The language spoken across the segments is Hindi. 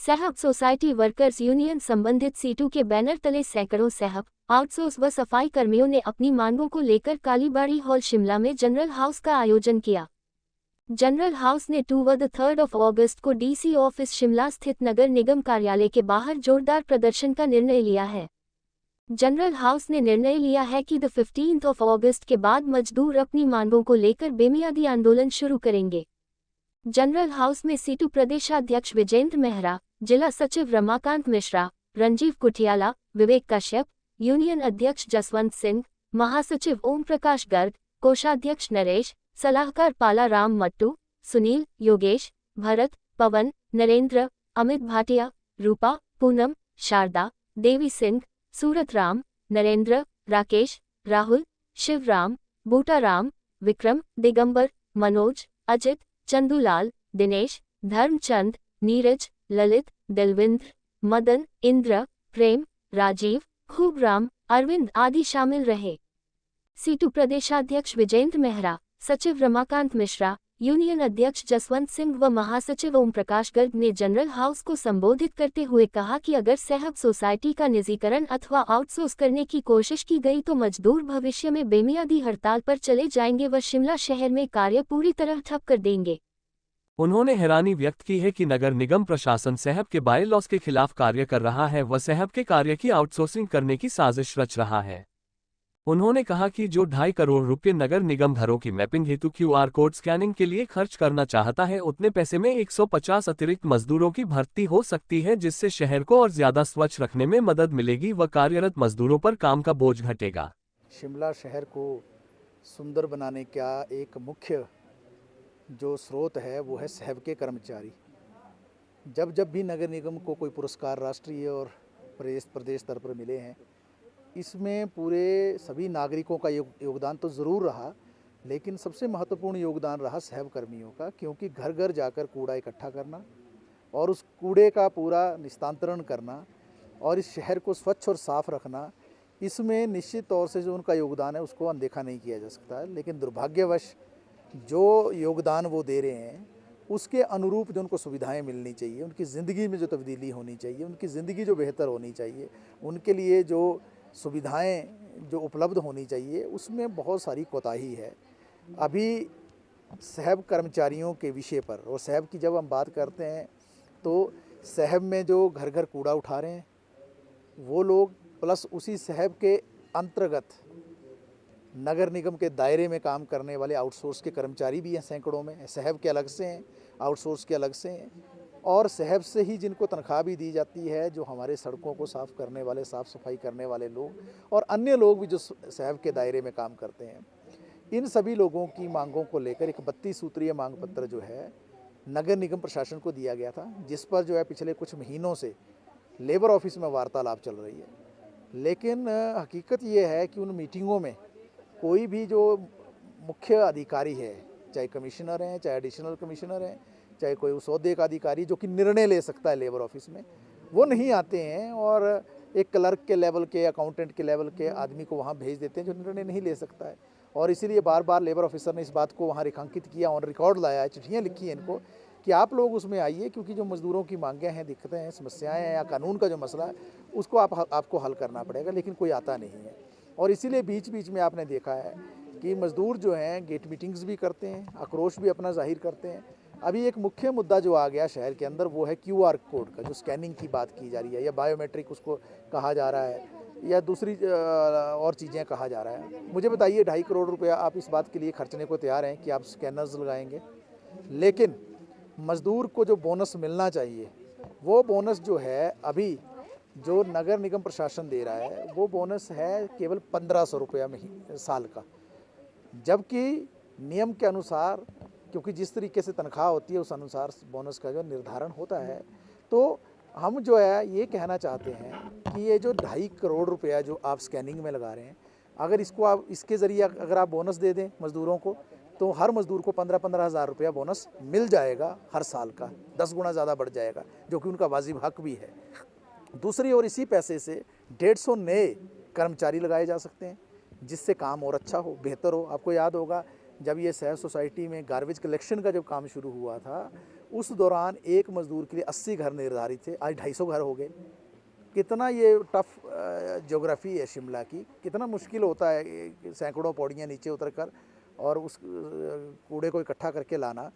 सहब सोसाइटी वर्कर्स यूनियन संबंधित सीटू के बैनर तले सैकड़ों सहब आउटसोर्स व सफाई कर्मियों ने अपनी मांगों को लेकर कालीबाड़ी हॉल शिमला में जनरल हाउस का आयोजन किया। जनरल हाउस ने 2 व 3 अगस्त को डीसी ऑफिस शिमला स्थित नगर निगम कार्यालय के बाहर जोरदार प्रदर्शन का निर्णय लिया है। जनरल हाउस ने निर्णय लिया है कि 15 अगस्त के बाद मजदूर अपनी मांगों को लेकर बेमियादी आंदोलन शुरू करेंगे। जनरल हाउस में सीटू प्रदेशाध्यक्ष विजेंद्र मेहरा, जिला सचिव रमाकांत मिश्रा, रंजीव कुटियाला, विवेक कश्यप, यूनियन अध्यक्ष जसवंत सिंह, महासचिव ओम प्रकाश गर्ग, कोषाध्यक्ष नरेश, सलाहकार पाला राम मट्टू, सुनील, योगेश, भरत, पवन, नरेंद्र, अमित भाटिया, रूपा, पूनम, शारदा, देवी सिंह, सूरत राम, नरेंद्र, राकेश, राहुल, शिवराम, बूटाराम, विक्रम, दिगंबर, मनोज, अजित, चंदूलाल, दिनेश, धर्मचंद, नीरज, ललित, दिलविंद्र, मदन, इंद्र, प्रेम, राजीव, खूबराम, अरविंद आदि शामिल रहे। सीटू प्रदेशाध्यक्ष विजेंद्र मेहरा, सचिव रमाकांत मिश्रा, यूनियन अध्यक्ष जसवंत सिंह व महासचिव ओम प्रकाश गर्ग ने जनरल हाउस को संबोधित करते हुए कहा कि अगर सहब सोसाइटी का निजीकरण अथवा आउटसोर्स करने की कोशिश की गई तो मजदूर भविष्य में बेमियादी हड़ताल पर चले जाएंगे व शिमला शहर में कार्य पूरी तरह ठप कर देंगे। उन्होंने हैरानी व्यक्त की है कि नगर निगम प्रशासन सहब के बाय लॉस के खिलाफ कार्य कर रहा है व सहब के कार्य की आउटसोर्सिंग करने की साजिश रच रहा है। उन्होंने कहा कि जो 2.5 करोड़ रुपये नगर निगम घरों की मैपिंग हेतु QR कोड स्कैनिंग के लिए खर्च करना चाहता है, उतने पैसे में 150 अतिरिक्त मजदूरों की भर्ती हो सकती है, जिससे शहर को और ज्यादा स्वच्छ रखने में मदद मिलेगी व कार्यरत मजदूरों पर काम का बोझ घटेगा। शिमला शहर को सुंदर बनाने का एक मुख्य जो स्रोत है वो है सहब के कर्मचारी। जब भी नगर निगम को कोई पुरस्कार राष्ट्रीय और प्रदेश स्तर पर मिले हैं, इसमें पूरे सभी नागरिकों का योगदान तो ज़रूर रहा, लेकिन सबसे महत्वपूर्ण योगदान रहा सहब कर्मियों का, क्योंकि घर घर जाकर कूड़ा इकट्ठा करना और उस कूड़े का पूरा निस्तांतरण करना और इस शहर को स्वच्छ और साफ़ रखना, इसमें निश्चित तौर से जो उनका योगदान है उसको अनदेखा नहीं किया जा सकता है। लेकिन दुर्भाग्यवश जो योगदान वो दे रहे हैं उसके अनुरूप जो उनको सुविधाएं मिलनी चाहिए, उनकी ज़िंदगी में जो तब्दीली होनी चाहिए, उनकी ज़िंदगी जो बेहतर होनी चाहिए, उनके लिए जो सुविधाएं जो उपलब्ध होनी चाहिए, उसमें बहुत सारी कोताही है। अभी सहब कर्मचारियों के विषय पर और सहब की जब हम बात करते हैं तो सहब में जो घर घर कूड़ा उठा रहे हैं वो लोग, प्लस उसी सहब के अंतर्गत नगर निगम के दायरे में काम करने वाले आउटसोर्स के कर्मचारी भी हैं, सैकड़ों में। सहब के अलग से हैं, आउटसोर्स के अलग से हैं, और सहब से ही जिनको तनख्वाह भी दी जाती है, जो हमारे सड़कों को साफ़ करने वाले, साफ़ सफाई करने वाले लोग और अन्य लोग भी जो सहब के दायरे में काम करते हैं। इन सभी लोगों की मांगों को लेकर एक 32 सूत्रीय मांग पत्र जो है नगर निगम प्रशासन को दिया गया था, जिस पर जो है पिछले कुछ महीनों से लेबर ऑफिस में वार्तालाप चल रही है। लेकिन हकीकत ये है कि उन मीटिंगों में कोई भी जो मुख्य अधिकारी है, चाहे कमिश्नर हैं, चाहे एडिशनल कमिश्नर हैं, चाहे कोई उस ओहदे का अधिकारी जो कि निर्णय ले सकता है लेबर ऑफिस में, वो नहीं आते हैं और एक क्लर्क के लेवल के, अकाउंटेंट के लेवल के आदमी को वहाँ भेज देते हैं जो निर्णय नहीं ले सकता है। और इसीलिए बार बार लेबर ऑफिसर ने इस बात को वहाँ रेखांकित किया, ऑन रिकॉर्ड लाया है, चिट्ठियाँ लिखी हैं इनको कि आप लोग उसमें आइए, क्योंकि जो मजदूरों की मांगें हैं, दिक्कतें हैं, समस्याएँ हैं या कानून का जो मसला है उसको आपको हल करना पड़ेगा। लेकिन कोई आता नहीं है और इसीलिए बीच बीच में आपने देखा है कि मजदूर जो हैं गेट मीटिंग्स भी करते हैं, आक्रोश भी अपना जाहिर करते हैं। अभी एक मुख्य मुद्दा जो आ गया शहर के अंदर वो है QR कोड का, जो स्कैनिंग की बात की जा रही है या बायोमेट्रिक उसको कहा जा रहा है या दूसरी और चीज़ें कहा जा रहा है। मुझे बताइए 2.5 करोड़ रुपया आप इस बात के लिए खर्चने को तैयार हैं कि आप स्कैनर्स लगाएंगे, लेकिन मज़दूर को जो बोनस मिलना चाहिए वो बोनस जो है अभी जो नगर निगम प्रशासन दे रहा है वो बोनस है केवल 1500 रुपया साल का, जबकि नियम के अनुसार, क्योंकि जिस तरीके से तनख्वाह होती है उस अनुसार बोनस का जो निर्धारण होता है, तो हम जो है ये कहना चाहते हैं कि ये जो 2.5 करोड़ रुपया जो आप स्कैनिंग में लगा रहे हैं, अगर इसको आप इसके ज़रिए अगर आप बोनस दे दें मज़दूरों को, तो हर मज़दूर को 15-15 हज़ार रुपया बोनस मिल जाएगा हर साल का, 10 गुना ज़्यादा बढ़ जाएगा, जो कि उनका वाजिब हक भी है। दूसरी ओर इसी पैसे से 150 नए कर्मचारी लगाए जा सकते हैं, जिससे काम और अच्छा हो, बेहतर हो। आपको याद होगा जब ये सहब सोसाइटी में गार्बेज कलेक्शन का जब काम शुरू हुआ था, उस दौरान एक मज़दूर के लिए 80 घर निर्धारित थे, आज 250 घर हो गए। कितना ये टफ ज्योग्राफी है शिमला की, कितना मुश्किल होता है सैकड़ों पौड़ियाँ नीचे उतरकर और उस कूड़े को इकट्ठा करके लाना।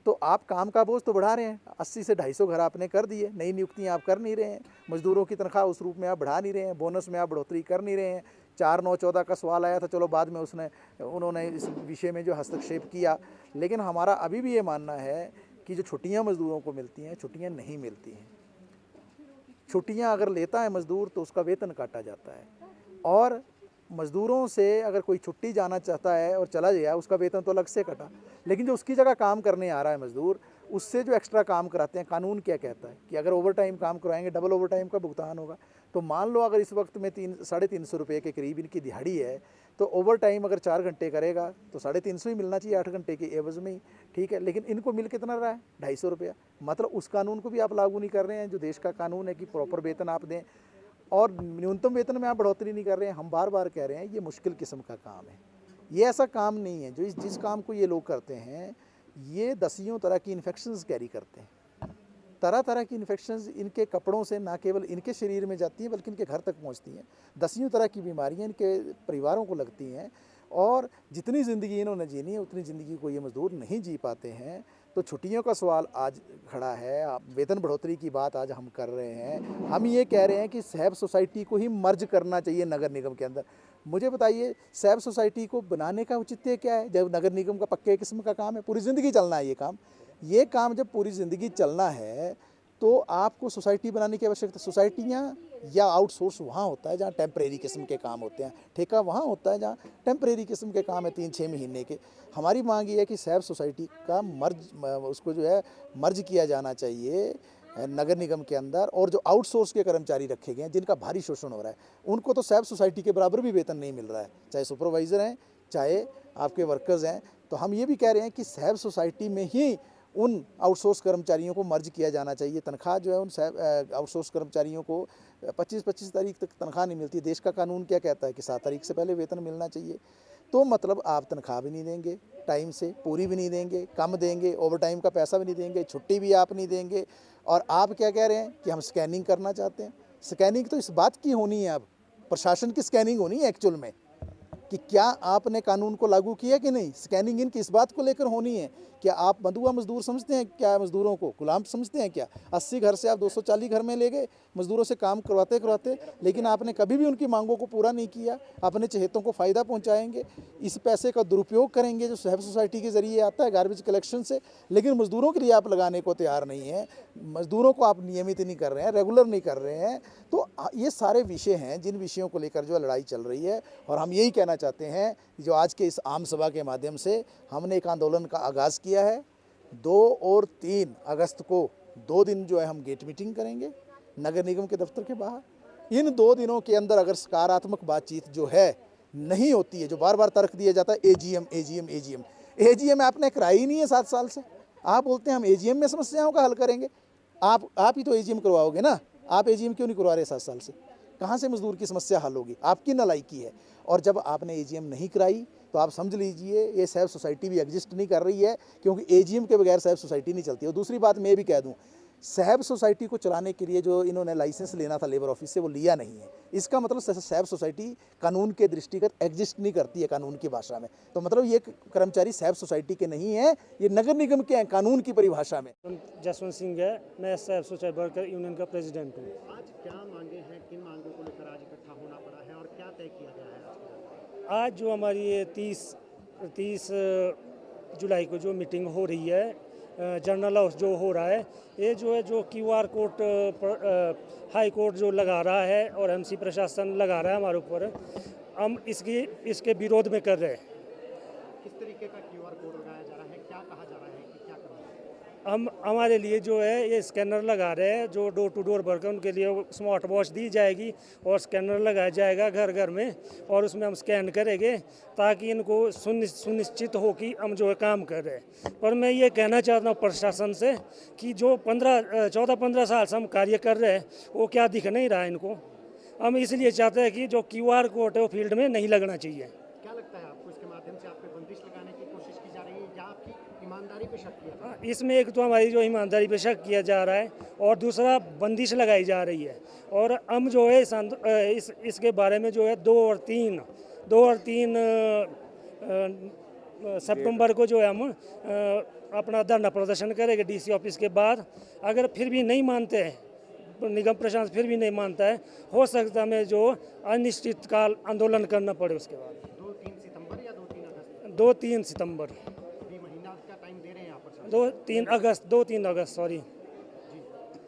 तो आप काम का बोझ तो बढ़ा रहे हैं, 80 से 250 घर आपने कर दिए, नई नियुक्तियाँ आप कर नहीं रहे हैं, मजदूरों की तनख्वाह उस रूप में आप बढ़ा नहीं रहे हैं, बोनस में आप बढ़ोतरी कर नहीं रहे हैं। 4/9/14 का सवाल आया था, चलो बाद में उन्होंने इस विषय में जो हस्तक्षेप किया, लेकिन हमारा अभी भी ये मानना है कि जो छुट्टियाँ मजदूरों को मिलती हैं, छुट्टियाँ नहीं मिलती हैं। छुट्टियां अगर लेता है मज़दूर तो उसका वेतन काटा जाता है, और मज़दूरों से अगर कोई छुट्टी जाना चाहता है और चला गया, उसका वेतन तो अलग से कटा, लेकिन जो उसकी जगह काम करने आ रहा है मज़दूर, उससे जो एक्स्ट्रा काम कराते हैं, कानून क्या कहता है कि अगर ओवर टाइम काम करवाएंगे डबल ओवर टाइम का भुगतान होगा। तो मान लो अगर इस वक्त में 300-350 रुपये के करीब इनकी दिहाड़ी है, तो ओवर टाइम अगर 4 घंटे करेगा तो 350 ही मिलना चाहिए 8 घंटे के एवज में ही, ठीक है। लेकिन इनको मिल कितना रहा है? 250 रुपया। मतलब उस कानून को भी आप लागू नहीं कर रहे हैं जो देश का कानून है कि प्रॉपर वेतन आप दें, और न्यूनतम वेतन में आप बढ़ोतरी नहीं कर रहे हैं। हम बार बार कह रहे हैं ये मुश्किल किस्म का काम है, ये ऐसा काम नहीं है जो जिस काम को ये लोग करते हैं, ये दसियों तरह की इन्फेक्शंस कैरी करते हैं। तरह तरह की इन्फेक्शंस इनके कपड़ों से ना केवल इनके शरीर में जाती हैं बल्कि इनके घर तक पहुंचती हैं। दसियों तरह की बीमारियां इनके परिवारों को लगती हैं, और जितनी ज़िंदगी इन्होंने जीनी है उतनी ज़िंदगी को ये मज़दूर नहीं जी पाते हैं। तो छुट्टियों का सवाल आज खड़ा है, वेतन बढ़ोतरी की बात आज हम कर रहे हैं। हम ये कह रहे हैं कि सहब सोसाइटी को ही मर्ज करना चाहिए नगर निगम के अंदर। मुझे बताइए सहब सोसाइटी को बनाने का औचित्य क्या है जब नगर निगम का पक्के किस्म का काम है, पूरी ज़िंदगी चलना है ये काम जब पूरी ज़िंदगी चलना है तो आपको सोसाइटी बनाने की आवश्यकता। सोसाइटियाँ या आउटसोर्स वहाँ होता है जहाँ टेम्परेरी किस्म के काम होते हैं, ठेका वहाँ होता है जहाँ टेम्परेरी किस्म के काम है 3-6 महीने के। हमारी मांग ये है कि सहब सोसाइटी का उसको जो है मर्ज किया जाना चाहिए नगर निगम के अंदर, और जो आउटसोर्स के कर्मचारी रखे गए हैं जिनका भारी शोषण हो रहा है उनको तो सहब सोसाइटी के बराबर भी वेतन नहीं मिल रहा है, चाहे सुपरवाइज़र हैं चाहे आपके वर्कर्स हैं। तो हम ये भी कह रहे हैं कि सहब सोसाइटी में ही उन आउटसोर्स कर्मचारियों को मर्ज किया जाना चाहिए। तनख्वाह जो है उन आउटसोर्स कर्मचारियों को 25-25 तारीख तक तनख्वाह नहीं मिलती। देश का कानून क्या कहता है कि 7 तारीख से पहले वेतन मिलना चाहिए। तो मतलब आप तनख्वाह भी नहीं देंगे टाइम से, पूरी भी नहीं देंगे, कम देंगे, ओवर टाइम का पैसा भी नहीं देंगे, छुट्टी भी आप नहीं देंगे, और आप क्या कह रहे हैं कि हम स्कैनिंग करना चाहते हैं। स्कैनिंग तो इस बात की होनी है, अब प्रशासन की स्कैनिंग होनी है एक्चुअल में कि क्या आपने कानून को लागू किया कि नहीं। स्कैनिंग इनकी इस बात को लेकर होनी है, क्या आप बंधुआ मजदूर समझते हैं, क्या मजदूरों को गुलाम समझते हैं क्या? 80 घर से आप 240 घर में ले गए मजदूरों से काम करवाते, लेकिन आपने कभी भी उनकी मांगों को पूरा नहीं किया। अपने चहेतों को फ़ायदा पहुंचाएंगे, इस पैसे का दुरुपयोग करेंगे जो सहब सोसाइटी के ज़रिए आता है गार्बेज कलेक्शन से, लेकिन मजदूरों के लिए आप लगाने को तैयार नहीं है। मजदूरों को आप नियमित नहीं कर रहे हैं, रेगुलर नहीं कर रहे हैं। तो ये सारे विषय हैं जिन विषयों को लेकर जो लड़ाई चल रही है, और हम यही कहना चाहते हैं कि जो आज के इस आम सभा के माध्यम से हमने एक आंदोलन का आगाज़ किया है। 2 और 3 अगस्त को 2 दिन जो है हम गेट मीटिंग करेंगे नगर निगम के दफ्तर के बाहर। इन 2 दिनों के अंदर अगर सकारात्मक बातचीत जो है नहीं होती है, जो बार बार तर्क दिया जाता है एजीएम आपने कराई ही नहीं है 7 साल से। आप बोलते हैं हम एजीएम में समस्याओं का हल करेंगे, आप ही तो एजीएम करवाओगे ना। आप एजीएम क्यों नहीं करवा रहे 7 साल से? कहाँ से मजदूर की समस्या हल होगी? आपकी नालायकी है। और जब आपने एजीएम नहीं कराई तो आप समझ लीजिए ये सहब सोसाइटी भी एग्जिस्ट नहीं कर रही है, क्योंकि एजीएम के बगैर सहब सोसाइटी नहीं चलती। और दूसरी बात मैं भी कह दूं, सहब सोसाइटी को चलाने के लिए जो इन्होंने लाइसेंस लेना था लेबर ऑफिस से, वो लिया नहीं है। इसका मतलब सहब सोसाइटी कानून के दृष्टिगत एग्जिस्ट नहीं करती है कानून की भाषा में। तो मतलब ये कर्मचारी सहब सोसाइटी के नहीं है, ये नगर निगम के हैं कानून की परिभाषा में। जसवंत सिंह है, मैं सहब सोसाइटी वर्कर यूनियन का प्रेसिडेंट हूँ। आज क्या मांगे हैं, किन मांगों को लेकर आज इकट्ठा होना पड़ा है और क्या तय किया गया है आज जो हमारी ये 30 जुलाई को जो मीटिंग हो रही है, जनरल हाउस जो हो रहा है, ये जो है जो QR कोड हाई कोर्ट जो लगा रहा है और MC प्रशासन लगा रहा है हमारे ऊपर, हम इसके विरोध में कर रहे हैं। किस तरीके का QR कोड लगाया जा रहा है, क्या कहा जा रहा है कि क्या करना है? हम हमारे लिए जो है ये स्कैनर लगा रहे हैं, जो डोर टू डोर वर्कर उनके लिए स्मार्ट वॉच दी जाएगी और स्कैनर लगाया जाएगा घर घर में, और उसमें हम स्कैन करेंगे ताकि इनको सुनिश्चित हो कि हम जो है काम कर रहे हैं। पर मैं ये कहना चाहता हूँ प्रशासन से कि जो 14-15 साल से हम कार्य कर रहे हैं वो क्या दिख नहीं रहा है इनको। हम इसलिए चाहते हैं कि जो QR कोड है वो फील्ड में नहीं लगना चाहिए। क्या लगता है आपको, इसके माध्यम से आप पे बंदिश लगाने की कोशिश की जा रही है या आपकी ईमानदारी पे शक किया था। इसमें एक तो हमारी जो ईमानदारी पे शक किया जा रहा है और दूसरा बंदिश लगाई जा रही है। और हम जो है इसके बारे में जो है 2 और 3 सितंबर को जो है हम अपना धरना प्रदर्शन करेंगे डीसी ऑफिस के बाद। अगर फिर भी नहीं मानते हैं, निगम प्रशासन फिर भी नहीं मानता है, हो सकता है हमें जो अनिश्चितकाल आंदोलन करना पड़े उसके बाद। 2-3 सितंबर या 2-3 अगस्त? 2-3 सितंबर, अभी महीना का टाइम दे रहे हैं यहाँ पर। 2-3 अगस्त सॉरी। जी,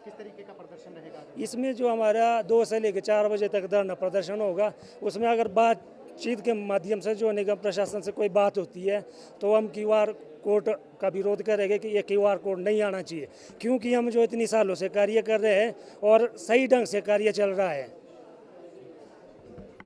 किस तरीके का प्रदर्शन रहेगा? इसमें जो हमारा 2 से लेकर 4 बजे तक धरना प्रदर्शन होगा, उसमें अगर बातचीत के माध्यम से जो निगम प्रशासन से कोई बात होती है तो हम QR कोड का विरोध करेंगे कि ये QR कोड नहीं आना चाहिए, क्योंकि हम जो इतनी सालों से कार्य कर रहे हैं और सही ढंग से कार्य चल रहा है।